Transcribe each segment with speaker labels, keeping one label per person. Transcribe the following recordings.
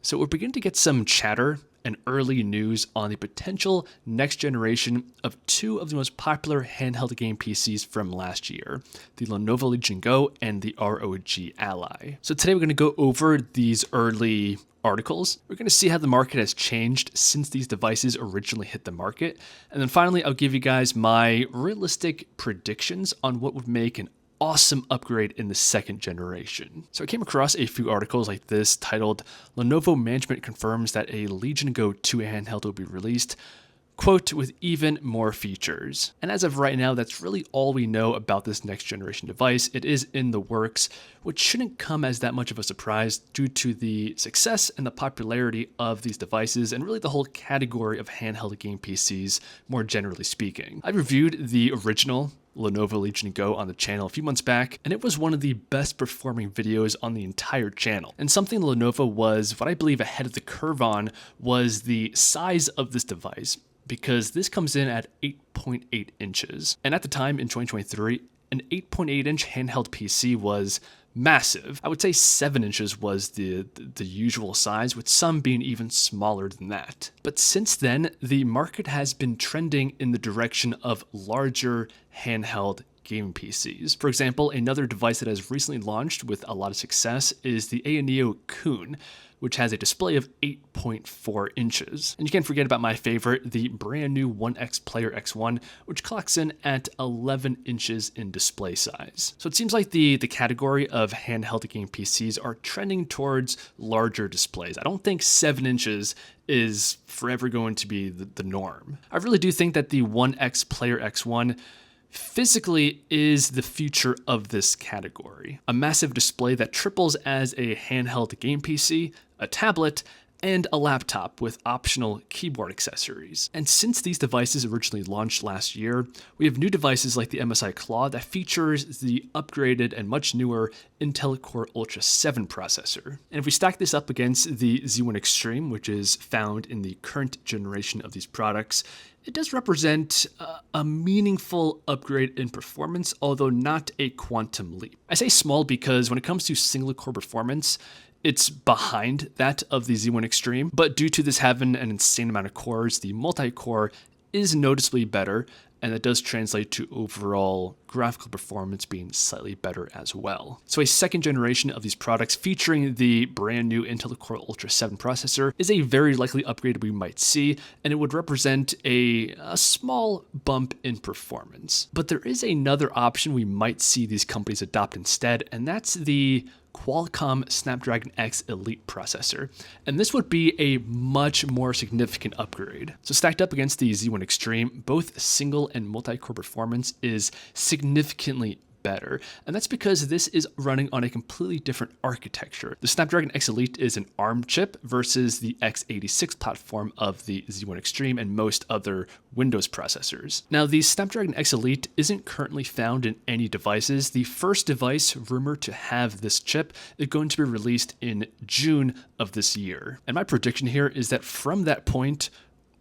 Speaker 1: So we're beginning to get some chatter and early news on the potential next generation of two of the most popular handheld game PCs from last year, the Lenovo Legion Go and the ROG Ally. So today we're going to go over these early articles. We're going to see how the market has changed since these devices originally hit the market. And then finally, I'll give you guys my realistic predictions on what would make an awesome upgrade in the second generation. So I came across a few articles like this titled Lenovo Management Confirms that a Legion Go 2 handheld will be released, quote, with even more features. And as of right now, that's really all we know about this next generation device. It is in the works, which shouldn't come as that much of a surprise due to the success and the popularity of these devices and really the whole category of handheld game PCs, more generally speaking. I reviewed the original Lenovo Legion Go on the channel a few months back, and it was one of the best performing videos on the entire channel. And something Lenovo was, what I believe, ahead of the curve on was the size of this device, because this comes in at 8.8 inches. And at the time in 2023, an 8.8 inch handheld PC was massive. I would say 7 inches was the usual size, with some being even smaller than that. But since then, the market has been trending in the direction of larger handheld gaming PCs. For example, another device that has recently launched with a lot of success is the Ayaneo Kun, which has a display of 8.4 inches. And you can't forget about my favorite, the brand new One X Player X1, which clocks in at 11 inches in display size. So it seems like the category of handheld game PCs are trending towards larger displays. I don't think 7 inches is forever going to be the norm. I really do think that the One X Player X1 physically is the future of this category. A massive display that triples as a handheld game PC, a tablet, and a laptop with optional keyboard accessories. And since these devices originally launched last year, we have new devices like the MSI Claw that features the upgraded and much newer Intel Core Ultra 7 processor. And if we stack this up against the Z1 Extreme, which is found in the current generation of these products, it does represent a meaningful upgrade in performance, although not a quantum leap. I say small because when it comes to single core performance, it's behind that of the Z1 Extreme, but due to this having an insane amount of cores, the multi-core is noticeably better, and that does translate to overall graphical performance being slightly better as well. So a second generation of these products featuring the brand new Intel Core Ultra 7 processor is a very likely upgrade we might see, and it would represent a small bump in performance. But there is another option we might see these companies adopt instead, and that's the Qualcomm Snapdragon X Elite processor, and this would be a much more significant upgrade. So stacked up against the Z1 Extreme, both single and multi-core performance is significantly better, and that's because this is running on a completely different architecture. The Snapdragon X Elite is an ARM chip versus the x86 platform of the Z1 Extreme and most other Windows processors. Now, the Snapdragon X Elite isn't currently found in any devices. The first device rumored to have this chip is going to be released in June of this year. And my prediction here is that from that point,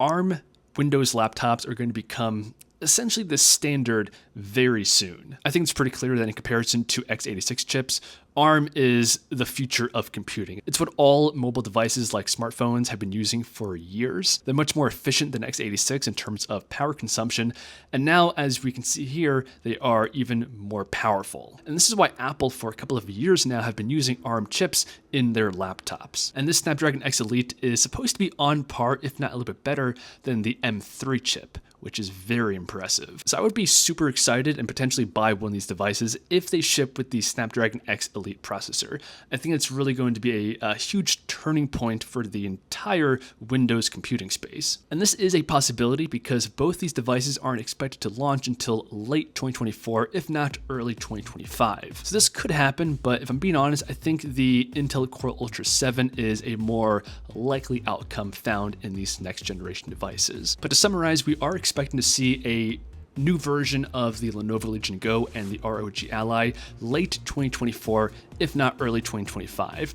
Speaker 1: ARM Windows laptops are going to become essentially the standard very soon. I think it's pretty clear that in comparison to x86 chips, ARM is the future of computing. It's what all mobile devices like smartphones have been using for years. They're much more efficient than x86 in terms of power consumption, and now, as we can see here, they are even more powerful. And this is why Apple, for a couple of years now, have been using ARM chips in their laptops. And this Snapdragon X Elite is supposed to be on par, if not a little bit better, than the M3 chip, which is very impressive. So I would be super excited and potentially buy one of these devices if they ship with the Snapdragon X Elite processor. I think it's really going to be a huge turning point for the entire Windows computing space. And this is a possibility because both these devices aren't expected to launch until late 2024, if not early 2025. So this could happen, but if I'm being honest, I think the Intel Core Ultra 7 is a more likely outcome found in these next generation devices. But to summarize, we are expecting to see a new version of the Lenovo Legion Go and the ROG Ally late 2024, if not early 2025.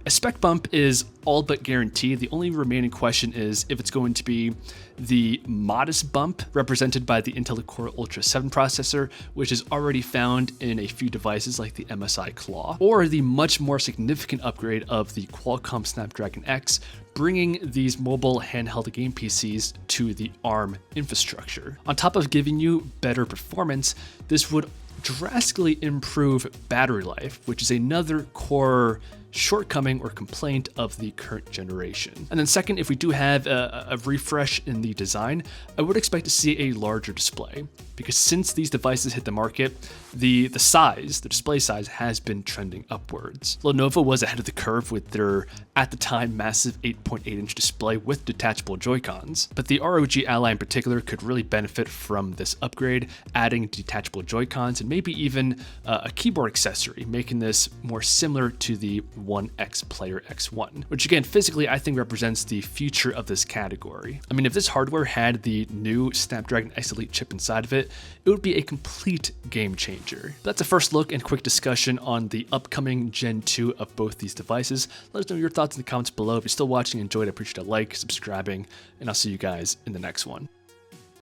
Speaker 1: A spec bump is all but guaranteed. The only remaining question is if it's going to be the modest bump represented by the Intel Core Ultra 7 processor, which is already found in a few devices like the MSI Claw, or the much more significant upgrade of the Qualcomm Snapdragon X, bringing these mobile handheld game PCs to the ARM infrastructure. On top of giving you better performance, this would drastically improve battery life, which is another core shortcoming or complaint of the current generation. And then second, if we do have a refresh in the design, I would expect to see a larger display, because since these devices hit the market, the display size has been trending upwards. Lenovo was ahead of the curve with their, at the time, massive 8.8-inch display with detachable Joy-Cons, but the ROG Ally in particular could really benefit from this upgrade, adding detachable Joy-Cons and maybe even a keyboard accessory, making this more similar to the One X Player X1, which again, physically, I think represents the future of this category. I mean, if this hardware had the new Snapdragon X Elite chip inside of it, it would be a complete game changer. But that's a first look and quick discussion on the upcoming Gen 2 of both these devices. Let us know your thoughts in the comments below. If you're still watching and enjoyed, I appreciate a like, subscribing, and I'll see you guys in the next one.